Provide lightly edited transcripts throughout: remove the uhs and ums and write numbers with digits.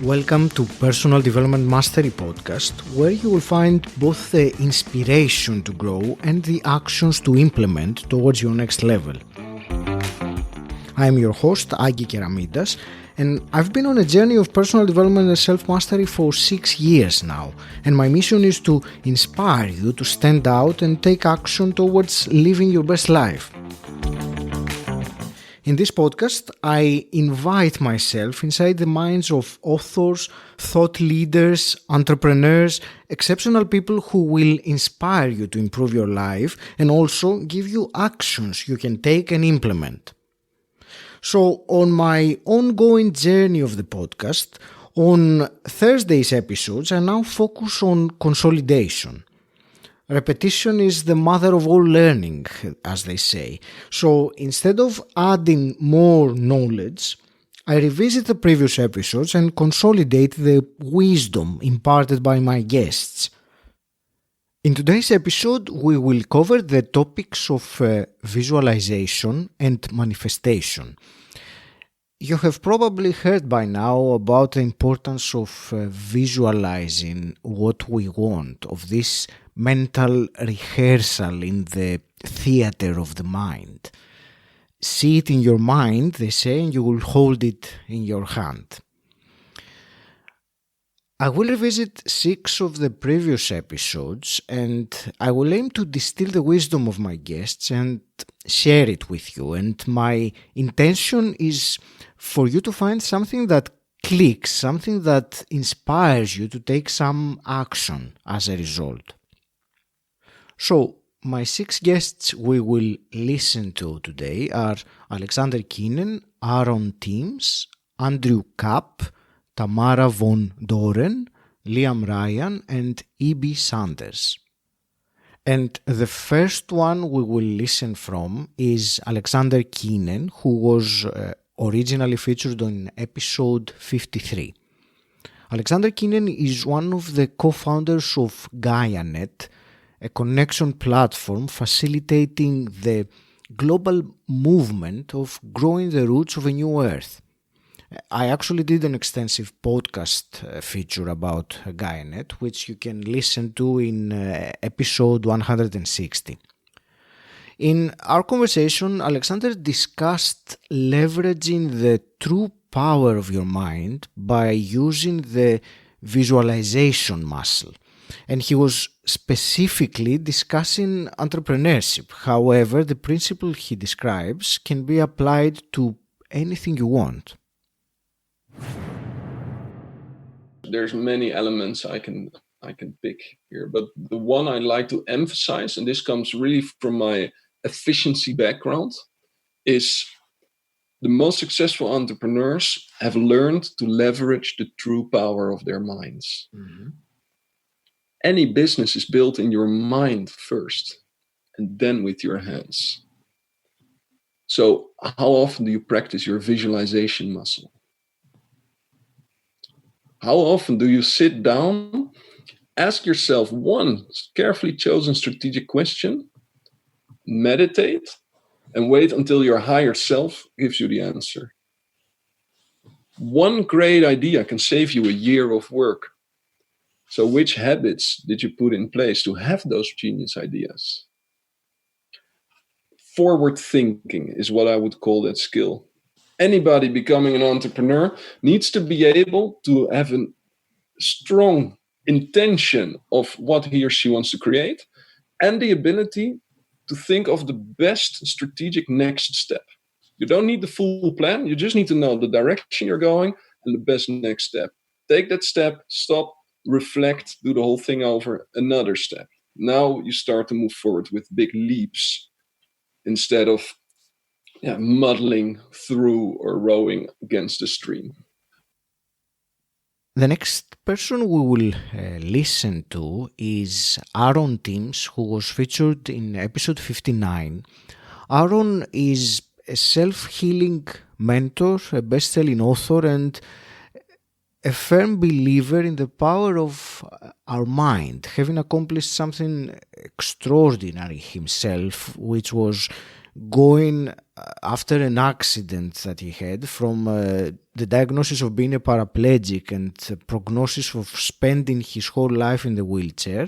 Welcome to Personal Development Mastery Podcast, where you will find both the inspiration to grow and the actions to implement towards your next level. I am your host, 𝘁rep𝗸𝗲𝘄, and I've been on a journey of personal development and self-mastery for 6 years now, and my mission is to inspire you to stand out and take action towards living your best life. In this podcast, I invite myself inside the minds of authors, thought leaders, entrepreneurs, exceptional people who will inspire you to improve your life and also give you actions you can take and implement. So, on my ongoing journey of the podcast, on Thursday's episodes, I now focus on consolidation. Repetition is the mother of all learning, as they say. So instead of adding more knowledge, I revisit the previous episodes and consolidate the wisdom imparted by my guests. In today's episode, we will cover the topics of visualization and manifestation. You have probably heard by now about the importance of visualizing what we want, of this mental rehearsal in the theater of the mind. See it in your mind, they say, and you will hold it in your hand. I will revisit 6 of the previous episodes, and I will aim to distill the wisdom of my guests and share it with you. And my intention is for you to find something that clicks, something that inspires you to take some action as a result. So, my 6 guests we will listen to today are Alexander Keehnen, Aaron Timms, Andrew Kapp, Tamara von Dohren, Liam Ryan, and E.B. Sanders. And the first one we will listen from is Alexander Keehnen, who was originally featured on episode 53. Alexander Keehnen is one of the co-founders of GaiaNet, a connection platform facilitating the global movement of growing the roots of a new earth. I actually did an extensive podcast feature about GaiaNet, which you can listen to in episode 160. In our conversation, Alexander discussed leveraging the true power of your mind by using the visualization muscle. And he was specifically discussing entrepreneurship. However, the principle he describes can be applied to anything you want. There's many elements I can pick here, but the one I like to emphasize, and this comes really from my efficiency background, is the most successful entrepreneurs have learned to leverage the true power of their minds. Mm-hmm. Any business is built in your mind first, and then with your hands. So how often do you practice your visualization muscle? How often do you sit down, ask yourself one carefully chosen strategic question, meditate, and wait until your higher self gives you the answer? One great idea can save you a year of work. So which habits did you put in place to have those genius ideas? Forward thinking is what I would call that skill. Anybody becoming an entrepreneur needs to be able to have a strong intention of what he or she wants to create and the ability to think of the best strategic next step. You don't need the full plan. You just need to know the direction you're going and the best next step. Take that step, stop, reflect, do the whole thing over, another step. Now you start to move forward with big leaps instead of muddling through or rowing against the stream. The next person we will listen to is Aaron Timms, who was featured in episode 59. Aaron is a self-healing mentor, a best-selling author, and a firm believer in the power of our mind, having accomplished something extraordinary himself, which was going after an accident that he had from the diagnosis of being a paraplegic and prognosis of spending his whole life in the wheelchair.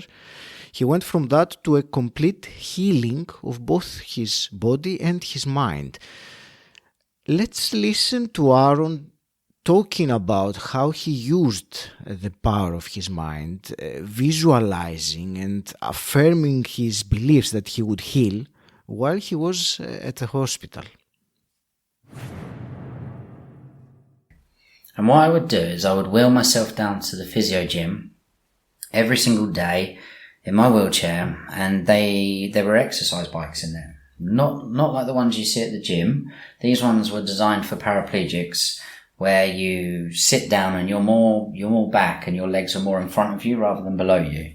He went from that to a complete healing of both his body and his mind. Let's listen to Aaron talking about how he used the power of his mind, visualizing and affirming his beliefs that he would heal while he was at the hospital. And what I would do is I would wheel myself down to the physio gym every single day in my wheelchair, and there were exercise bikes in there. Not like the ones you see at the gym. These ones were designed for paraplegics, where you sit down and you're more back and your legs are more in front of you rather than below you.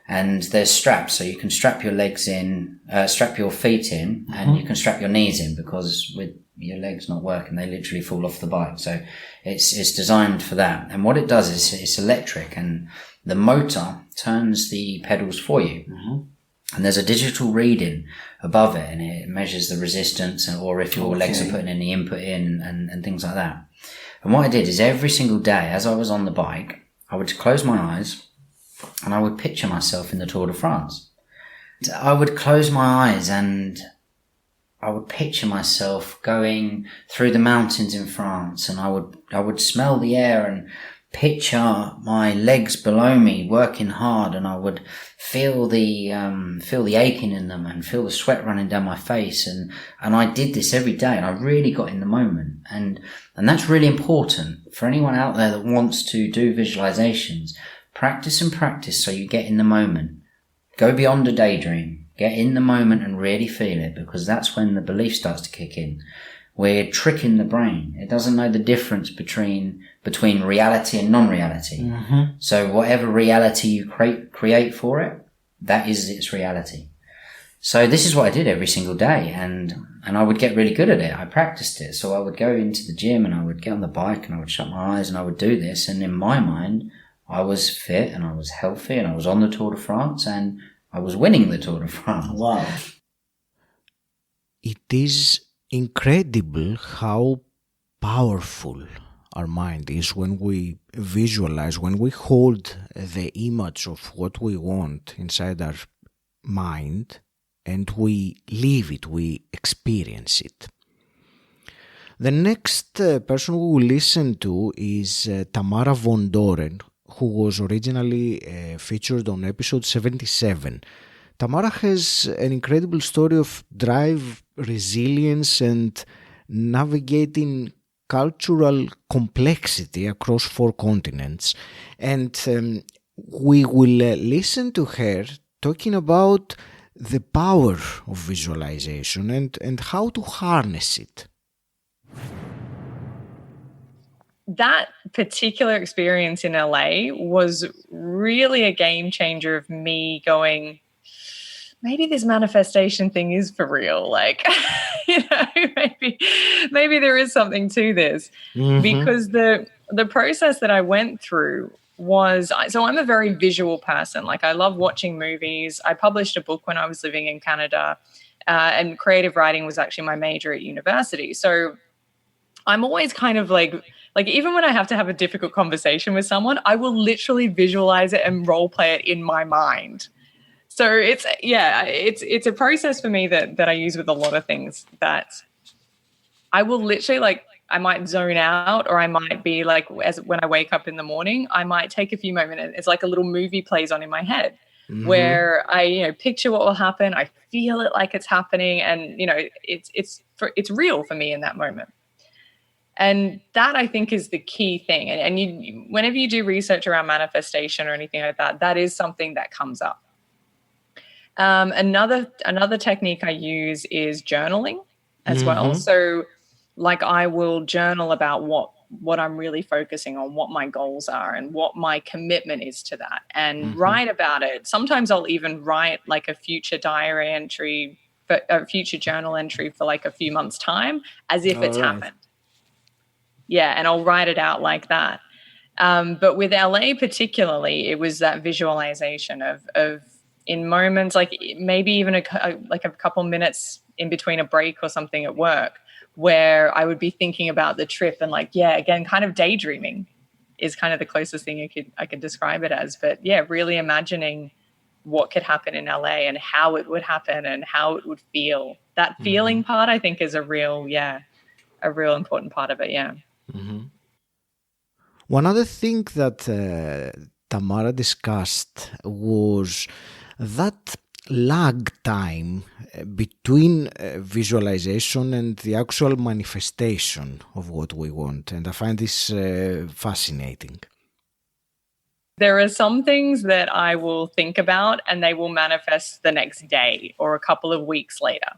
And there's straps, so you can strap your legs in, strap your feet in, and you can strap your knees in, because with your legs not working, they literally fall off the bike. So it's designed for that. And what it does is it's electric, and the motor turns the pedals for you. And there's a digital reading above it, and it measures the resistance, or if your legs are putting any input in, and things like that. And what I did is every single day, as I was on the bike, I would close my eyes and I would picture myself in the Tour de France. I would close my eyes and I would picture myself going through the mountains in France, and I would smell the air and picture my legs below me working hard, and I would feel the aching in them and feel the sweat running down my face, and I did this every day, and I really got in the moment, and that's really important for anyone out there that wants to do visualizations. Practice and practice so you get in the moment. Go beyond a daydream. Get in the moment and really feel it, because that's when the belief starts to kick in. We're tricking the brain. It doesn't know the difference between reality and non-reality. So whatever reality you create for it, that is its reality. So this is what I did every single day, and I would get really good at it. I practiced it. So I would go into the gym and I would get on the bike and I would shut my eyes and I would do this. And in my mind, I was fit and I was healthy and I was on the Tour de France and I was winning the Tour de France. Wow. It is incredible how powerful our mind is when we visualize, when we hold the image of what we want inside our mind and we live it, we experience it. The next person we will listen to is Tamara von Dohren, who was originally featured on episode 77. Tamara has an incredible story of drive, resilience, and navigating cultural complexity across 4 continents. And we will listen to her talking about the power of visualization and how to harness it. That particular experience in LA was really a game changer of me going, maybe this manifestation thing is for real. Like, maybe there is something to this. Because the process that I went through was, so I'm a very visual person. Like, I love watching movies. I published a book when I was living in Canada, and creative writing was actually my major at university. So I'm always kind of like even when I have to have a difficult conversation with someone, I will literally visualize it and role play it in my mind. So it's a process for me that I use with a lot of things, that I will literally, I might zone out, or I might be when I wake up in the morning, I might take a few moments. It's like a little movie plays on in my head where I, picture what will happen. I feel it like it's happening. And, it's real for me in that moment. And that, I think, is the key thing. And you, whenever you do research around manifestation or anything like that, that is something that comes up. Another technique I use is journaling as well. So I will journal about what I'm really focusing on, what my goals are and what my commitment is to that, and write about it. Sometimes I'll even write a future diary entry, a future journal entry for a few months' time, as if it's happened. Yeah, and I'll write it out like that. But with LA particularly, it was that visualization of in moments like maybe even like a couple minutes in between a break or something at work, where I would be thinking about the trip and like, yeah, again, kind of daydreaming is kind of the closest thing I could describe it as. But yeah, really imagining what could happen in LA and how it would happen and how it would feel. That feeling part, I think, is a real important part of it. Yeah. Mm-hmm. One other thing that Tamara discussed was that lag time between visualization and the actual manifestation of what we want. And I find this fascinating. There are some things that I will think about and they will manifest the next day or a couple of weeks later.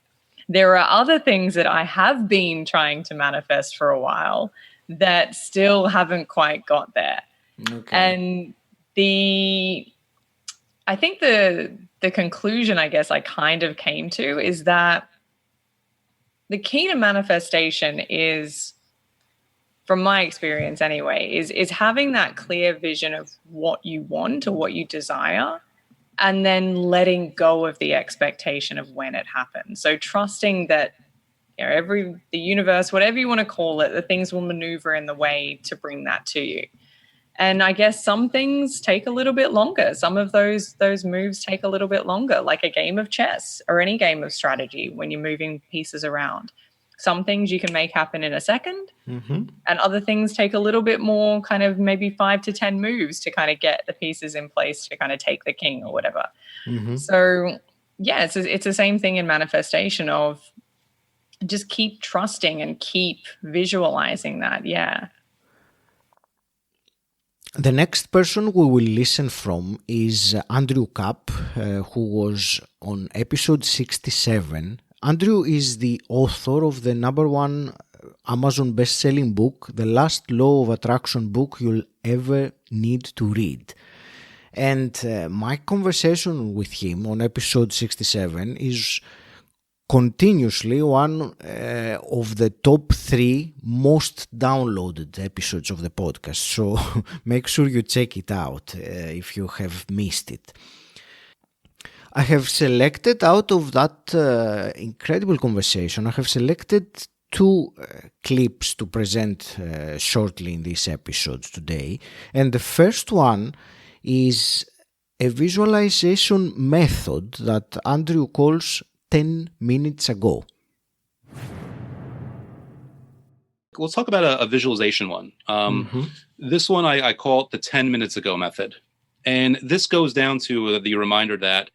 There are other things that I have been trying to manifest for a while that still haven't quite got there. Okay. And I think the conclusion, I guess, I kind of came to is that the key to manifestation is, from my experience anyway, is having that clear vision of what you want or what you desire, and then letting go of the expectation of when it happens. So trusting that, you know, the universe, whatever you want to call it, the things will maneuver in the way to bring that to you. And I guess some things take a little bit longer. Some of those moves take a little bit longer, like a game of chess or any game of strategy when you're moving pieces around. Some things you can make happen in a second, and other things take a little bit more, kind of maybe 5 to 10 moves to kind of get the pieces in place to kind of take the king or whatever. So yeah, it's the same thing in manifestation of just keep trusting and keep visualizing that. Yeah. The next person we will listen from is Andrew Kapp, who was on episode 67. Andrew is the author of the #1 Amazon best-selling book, The Last Law of Attraction book you'll ever need to read. And my conversation with him on episode 67 is continuously one of the top 3 most downloaded episodes of the podcast. So make sure you check it out if you have missed it. I have selected out of that incredible conversation, I have selected 2 clips to present shortly in this episode today. And the first one is a visualization method that Andrew calls 10 minutes ago. We'll talk about a visualization one. This one I call it the 10 minutes ago method. And this goes down to the reminder that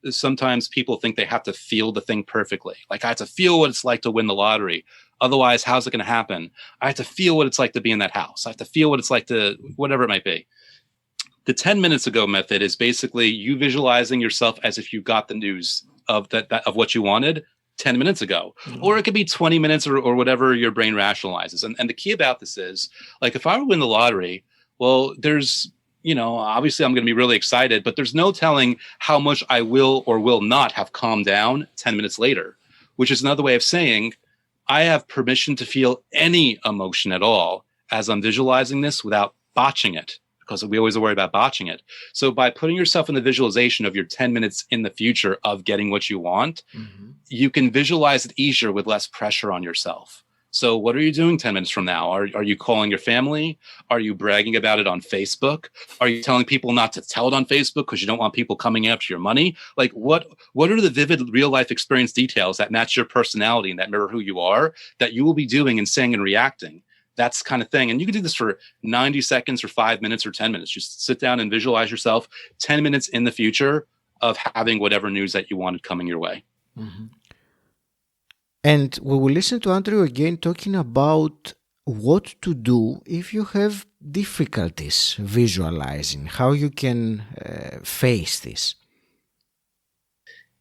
sometimes people think they have to feel the thing perfectly. Like, I have to feel what it's like to win the lottery. Otherwise, how's it going to happen? I have to feel what it's like to be in that house. I have to feel what it's like to whatever it might be. The 10 minutes ago method is basically you visualizing yourself as if you got the news of what you wanted 10 minutes ago. Or it could be 20 minutes or whatever your brain rationalizes. And the key about this is, like, if I were to win the lottery, well, there's, you know, obviously I'm going to be really excited, but there's no telling how much I will or will not have calmed down 10 minutes later, which is another way of saying I have permission to feel any emotion at all as I'm visualizing this without botching it, because we always worry about botching it. So by putting yourself in the visualization of your 10 minutes in the future of getting what you want, you can visualize it easier with less pressure on yourself. So what are you doing 10 minutes from now? Are you calling your family? Are you bragging about it on Facebook? Are you telling people not to tell it on Facebook because you don't want people coming after your money? Like, what are the vivid real life experience details that match your personality and that mirror who you are that you will be doing and saying and reacting? That's kind of thing. And you can do this for 90 seconds or 5 minutes or 10 minutes. Just sit down and visualize yourself 10 minutes in the future of having whatever news that you wanted coming your way. And we will listen to Andrew again talking about what to do if you have difficulties visualizing, how you can face this.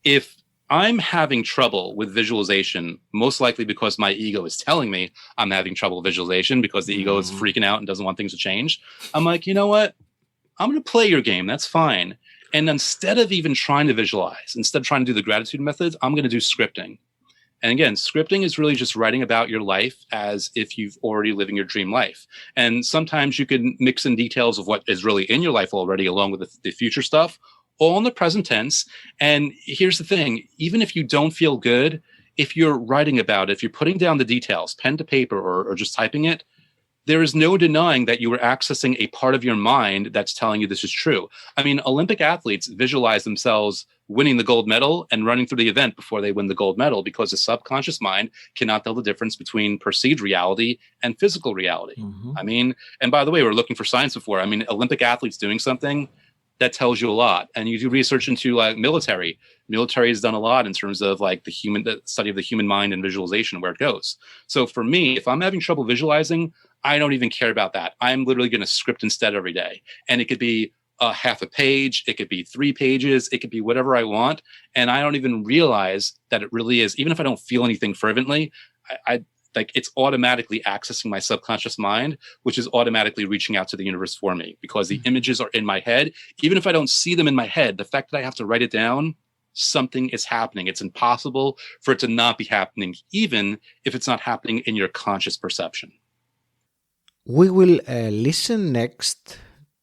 If I'm having trouble with visualization, most likely because my ego is telling me I'm having trouble with visualization because the ego is freaking out and doesn't want things to change, I'm like, you know what? I'm going to play your game. That's fine. And instead of even trying to visualize, instead of trying to do the gratitude methods, I'm going to do scripting. And again, scripting is really just writing about your life as if you've already living your dream life. And sometimes you can mix in details of what is really in your life already along with the future stuff, all in the present tense. And here's the thing, even if you don't feel good, if you're writing about it, if you're putting down the details, pen to paper or just typing it, there is no denying that you were accessing a part of your mind that's telling you this is true. I mean, Olympic athletes visualize themselves winning the gold medal and running through the event before they win the gold medal, because the subconscious mind cannot tell the difference between perceived reality and physical reality. I mean, and by the way, we're looking for science before. I mean, Olympic athletes doing something, that tells you a lot. And you do research into like military has done a lot in terms of like the study of the human mind and visualization, where it goes. So for me, if I'm having trouble visualizing, I don't even care about that. I'm literally going to script instead every day. And it could be half a page, it could be 3 pages, it could be whatever I want. And I don't even realize that it really is, even if I don't feel anything fervently, I like it's automatically accessing my subconscious mind, which is automatically reaching out to the universe for me, because the images are in my head. Even if I don't see them in my head, the fact that I have to write it down, something is happening. It's impossible for it to not be happening, even if it's not happening in your conscious perception. We will listen next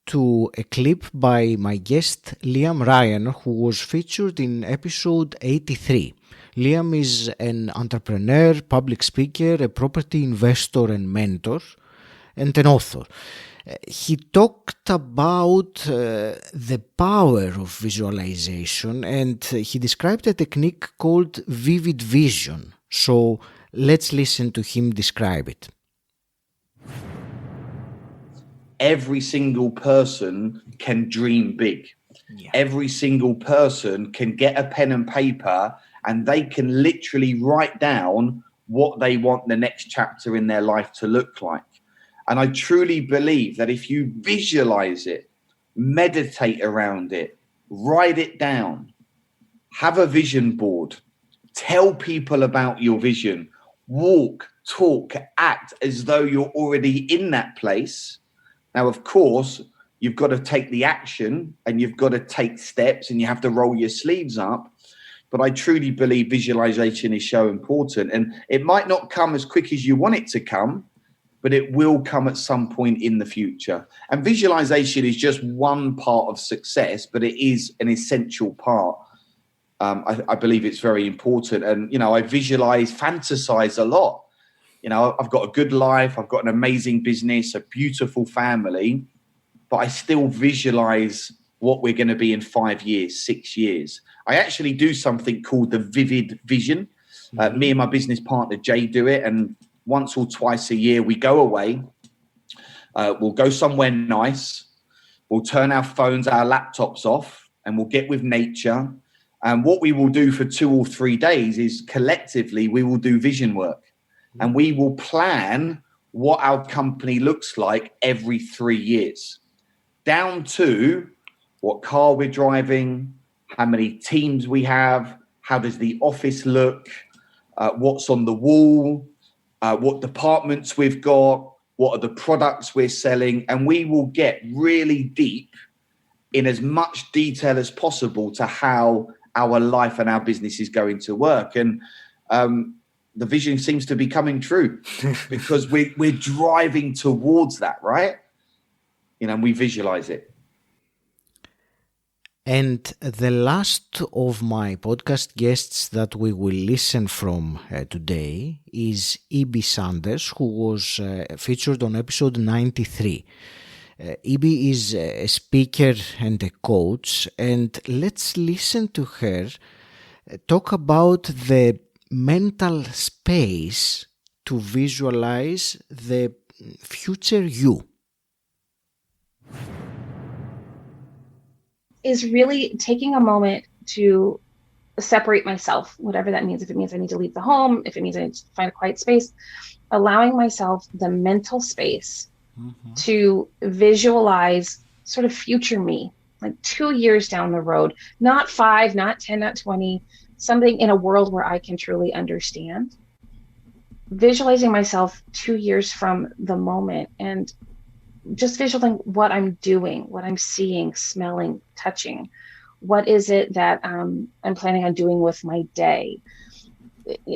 to a clip by my guest Liam Ryan, who was featured in episode 83. Liam is an entrepreneur, public speaker, a property investor and mentor, and an author. He talked about the power of visualization, and he described a technique called vivid vision. So let's listen to him describe it. Every single person can dream big. Yeah. Every single person can get a pen and paper and they can literally write down what they want the next chapter in their life to look like. And I truly believe that if you visualize it, meditate around it, write it down, have a vision board, tell people about your vision, walk, talk, act as though you're already in that place. Now, of course, you've got to take the action and you've got to take steps and you have to roll your sleeves up. But I truly believe visualization is so important, and it might not come as quick as you want it to come, but it will come at some point in the future. And visualization is just one part of success, but it is an essential part. I believe it's very important. And, you know, I fantasize a lot. You know, I've got a good life. I've got an amazing business, a beautiful family, but I still visualize what we're going to be in 5 years, 6 years. I actually do something called the vivid vision. Me and my business partner, Jay, do it. And once or twice a year, we go away. We'll go somewhere nice. We'll turn our phones, our laptops off, and we'll get with nature. And what we will do for 2 or 3 days is collectively, we will do vision work. And we will plan what our company looks like every 3 years, down to what car we're driving, how many teams we have, how does the office look, what's on the wall, what departments we've got, what are the products we're selling. And we will get really deep in as much detail as possible to how our life and our business is going to work. And the vision seems to be coming true because we're driving towards that, right? You know, and we visualize it. And the last of my podcast guests that we will listen from today is E.B. Sanders, who was featured on episode 93. E.B. is a speaker and a coach, and let's listen to her talk about the mental space to visualize the future you. Is really taking a moment to separate myself, whatever that means. If it means I need to leave the home, if it means I need to find a quiet space, allowing myself the mental space to visualize sort of future me, like 2 years down the road, not 5, not 10, not 20, something in a world where I can truly understand. Visualizing myself 2 years from the moment and just visualizing what I'm doing, what I'm seeing, smelling, touching. What is it that I'm planning on doing with my day?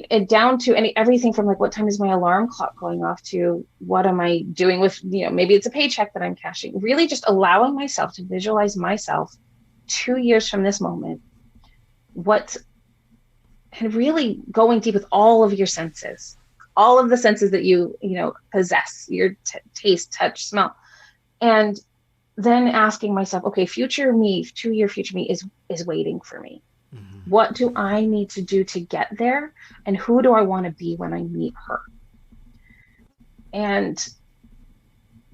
And down to everything from like, what time is my alarm clock going off to what am I doing with, maybe it's a paycheck that I'm cashing. Really just allowing myself to visualize myself 2 years from this moment, what's and really going deep with all of your senses, all of the senses that you possess, your taste, touch, smell, and then asking myself, okay, future me, 2-year future me is waiting for me. Mm-hmm. What do I need to do to get there? And who do I want to be when I meet her? And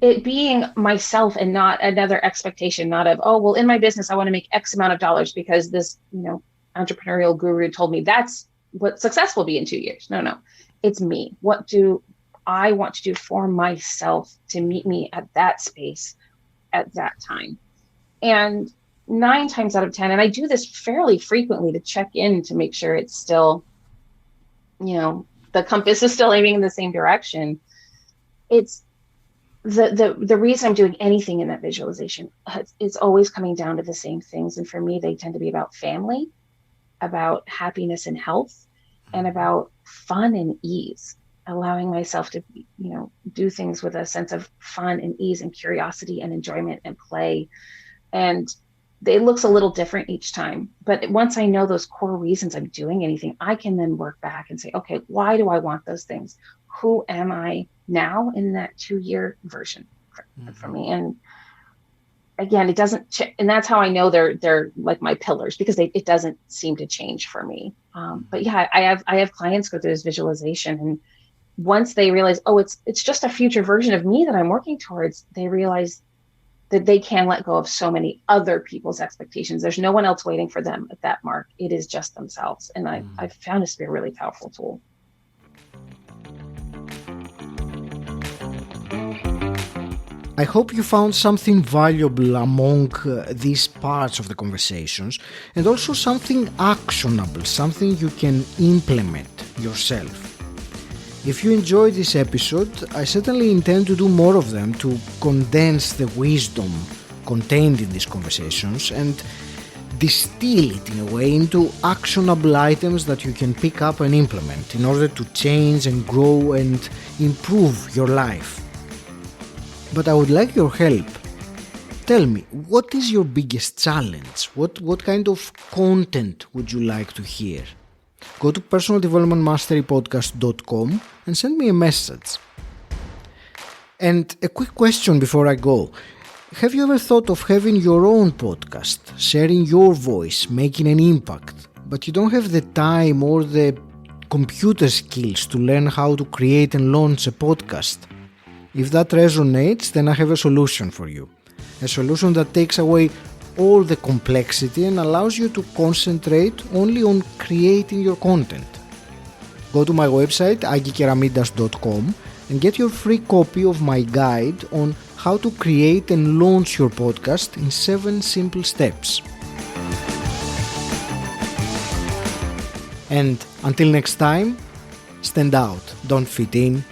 it being myself and not another expectation, not of, oh, well, in my business, I want to make X amount of dollars because this, entrepreneurial guru told me that's what success will be in 2 years. No, it's me. What do I want to do for myself to meet me at that space at that time? And 9 times out of 10, and I do this fairly frequently to check in to make sure it's still, the compass is still aiming in the same direction. It's the reason I'm doing anything in that visualization is always coming down to the same things. And for me, they tend to be about family, about happiness and health, and about fun and ease, allowing myself to, do things with a sense of fun and ease and curiosity and enjoyment and play. And it looks a little different each time. But once I know those core reasons I'm doing anything, I can then work back and say, okay, why do I want those things? Who am I now in that 2-year version for me? And again, it doesn't, and that's how I know they're like my pillars, because it doesn't seem to change for me. But yeah, I have clients go through this visualization, and once they realize, oh, it's just a future version of me that I'm working towards, they realize that they can let go of so many other people's expectations. There's no one else waiting for them at that mark. It is just themselves. And I've found this to be a really powerful tool. I hope you found something valuable among these parts of the conversations, and also something actionable, something you can implement yourself. If you enjoyed this episode, I certainly intend to do more of them to condense the wisdom contained in these conversations and distill it in a way into actionable items that you can pick up and implement in order to change and grow and improve your life. But I would like your help. Tell me, what is your biggest challenge? What kind of content would you like to hear? Go to personaldevelopmentmasterypodcast.com and send me a message. And a quick question before I go. Have you ever thought of having your own podcast, sharing your voice, making an impact, but you don't have the time or the computer skills to learn how to create and launch a podcast? If that resonates, then I have a solution for you. A solution that takes away all the complexity and allows you to concentrate only on creating your content. Go to my website, 𝘁repetidas.com, and get your free copy of my guide on how to create and launch your podcast in 7 simple steps. And until next time, stand out, don't fit in,